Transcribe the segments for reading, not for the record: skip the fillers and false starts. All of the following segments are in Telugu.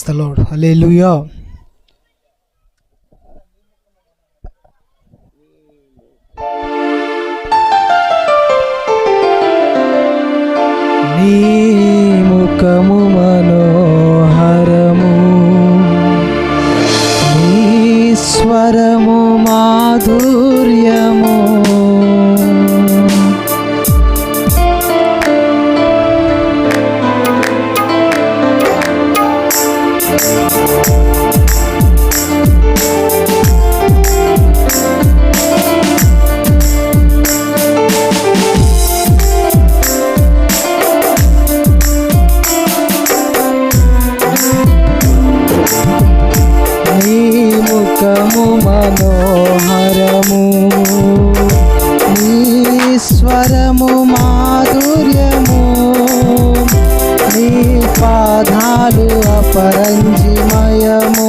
The lord. హల్లెలూయా. నీ ముఖము మనోహరము, నీ స్వరము మాధుర్యము, మనోహరము, నీ స్వరము మాధుర్యము, నీ పాదాలు అపరంజిమయము.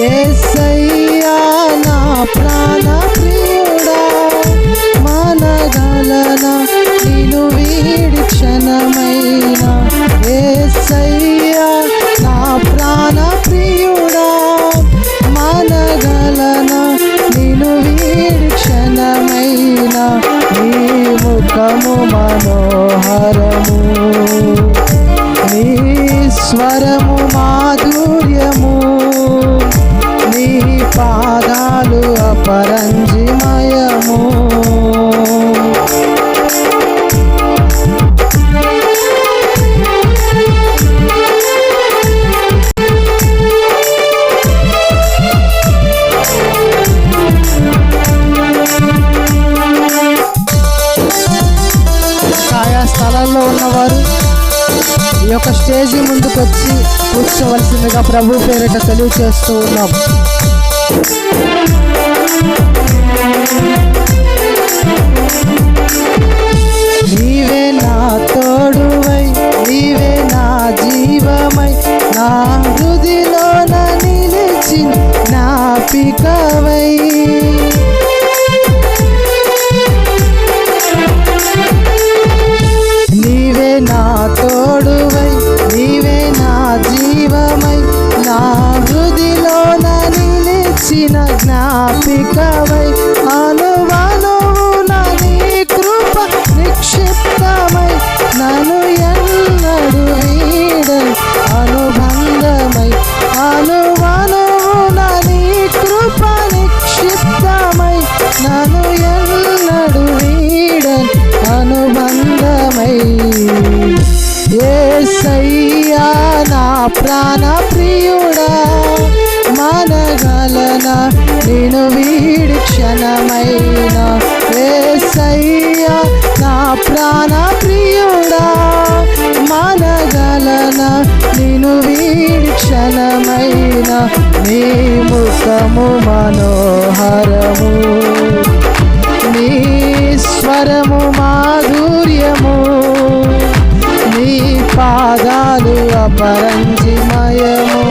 యేసయ్యా నా ప్రాణ ప్రియుడా, మనగలన నిన్ను వీడి క్షణమైన. యేసయ్యా నా ప్రాణ ప్రియుడా, మనగలన నిన్ను వీడి క్షణమైన. నీ ముఖము మనోహరము, నీ స్వరము మాధుర్యము, నీ పాదాలు అపరంజిమయము. స్థలాల్లో ఉన్నవారు ఈ యొక్క స్టేజి ముందుకు వచ్చి కూర్చోవలసిందిగా ప్రభు పేరిట తెలియజేస్తూ ఉన్నాం. నీవే నా తోడువై, నీవే నా జీవమై, నా హృదిలోన నిలిచి జ్ఞాపికవై. నా తోడువై, నీవే నా జీవమై, నా హృదిలోన నిలిచిన జ్ఞాపికవై. అనువనువున నీ కృప నిక్షిప్తమై, నన్ను ఎన్నడు వీడని అనుబంధమై. అనువనువున నీ కృప నిక్షిప్తమై, నన్ను ఎన్నడు వీడని అనుబంధమై. యేసయ్యా నా ప్రాణ ప్రియుడా, మనగలన నిన్ను వీడి క్షణమైన. యేసయ్యా నా ప్రాణ ప్రియుడా, మనగలన నిన్ను వీడి క్షణమైన. నీ ముఖము మనోహరము, నీ స్వరము మాధుర్యము, నీ పాదాలు అపరంజిమయము.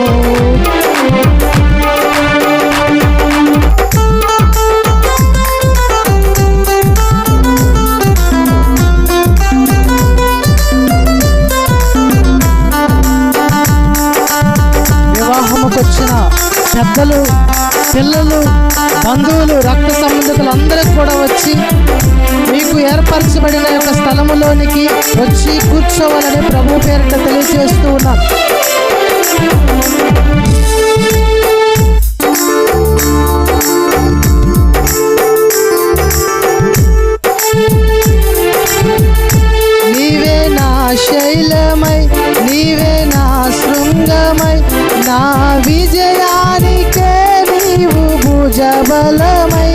వివాహముకొచ్చిన పెద్దలు, పిల్లలు, బంధువులు, రక్త సంబంధికులు అందరికి కూడా వచ్చి మీకు ఏర్పరచబడిన యొక్క స్థలములోనికి వచ్చి కూర్చోవాలని ప్రభు పేరిట తెలియజేస్తూ ఉన్నాం. నీవే నా శైలమై, నీవే నా శృంగమై, నా విజయానికే నీవు భుజబలమై.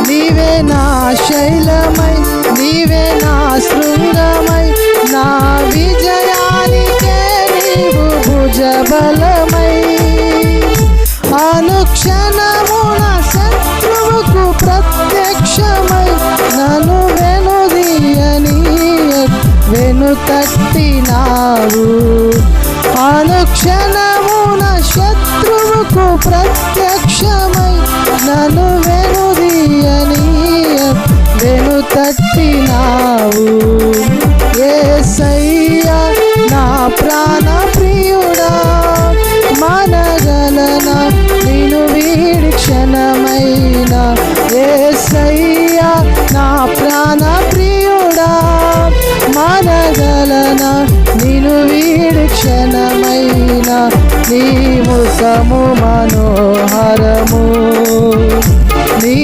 నీవే నా శైలమై, నీవే నా శృంగమై, నా విజయానికే నీవు భుజబలమై. అనుక్షణమున శత్రువుకు ప్రత్యక్షమై, నన్ను వెనుదీయని వెనుతట్టినావు. అనుక్షణమున శత్రువుకు ప్రత్యక్షమై, నన్ను వెనుదీయని నీ ముఖము మనోహరము, నీ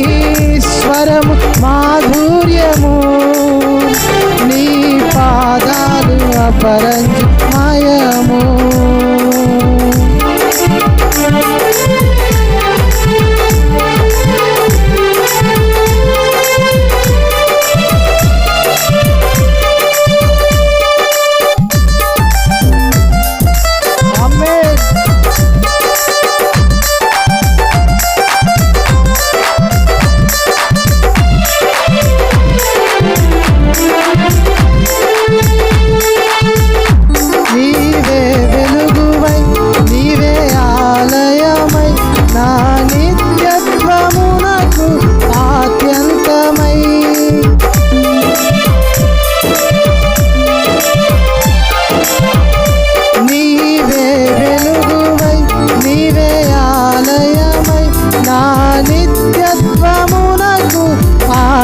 స్వరము మాధుర్యము, నీ పాదాలు అపరంజిమయము.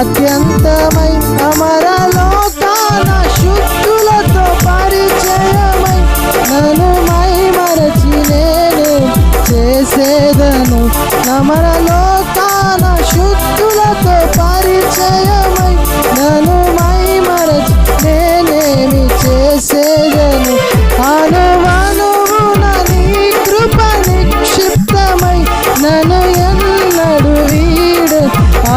అత్యంతమై అమరలోకాన శుద్ధులతో పరిచయమై నన్ను మై మరచి నేనే చేసేదను. అమరలోకాన శుద్ధులతో పరిచయమై నన్ను మై మరచి నేనేమి చేసేదను. అనువనువున నీ కృప నిక్షిప్తమై నన్ను ఎన్నడు వీడు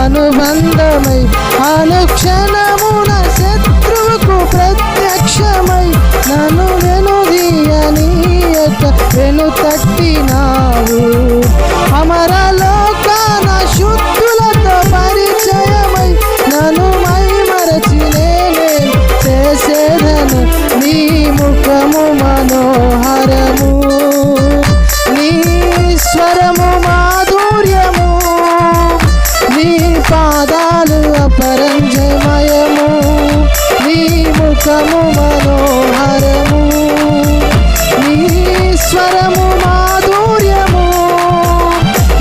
అనుబంధమై అనుక్షణమున శత్రువుకు ప్రత్యక్షమై నన్ను వెనుదీయనీయక వెనుతట్టినావు. అమరలోకాన శుద్ధులతో పరిచయమై నన్ను మై మరచి నేనే చేసేదను. నీ ముఖము మనోహరము, నీ స్వరము మాధుర్యము, నీ పాదాలు అపరంజిమయము, నీ ముఖము మనోహరము, నీ స్వరము మాధుర్యము,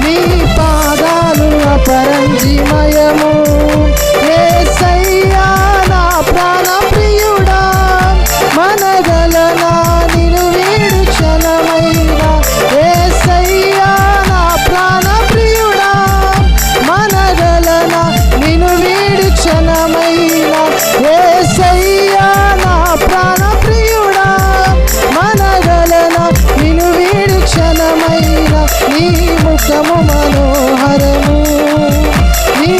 నీ పాదాలు అపరంజిమయము. యేసయ్యా నా ప్రాణ ప్రియుడా, మనగలనా నిన్ను వీడు క్షణమైనా. యేసయ్యా నా ప్రాణ ప్రియుడా, మనగలనా నిన్ను వీడు క్షణమైనా. యేసయ్యా నా ప్రాణ ప్రియుడా, మనగలనా నిన్ను వీడు క్షణమైనా. నీ ముఖము మనోహరము, నీ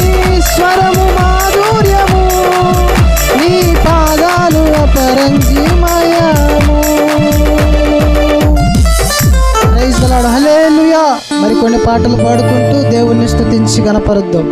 స్వరము మాధుర్యము, నీ పాదాలు అపరంజిమయము. ప్రైజ్ ది లార్డ్, హల్లెలూయా. మరికొన్ని పాటలు పాడుకుంటూ దేవుణ్ణి స్తుతించి గణపరుద్దాం.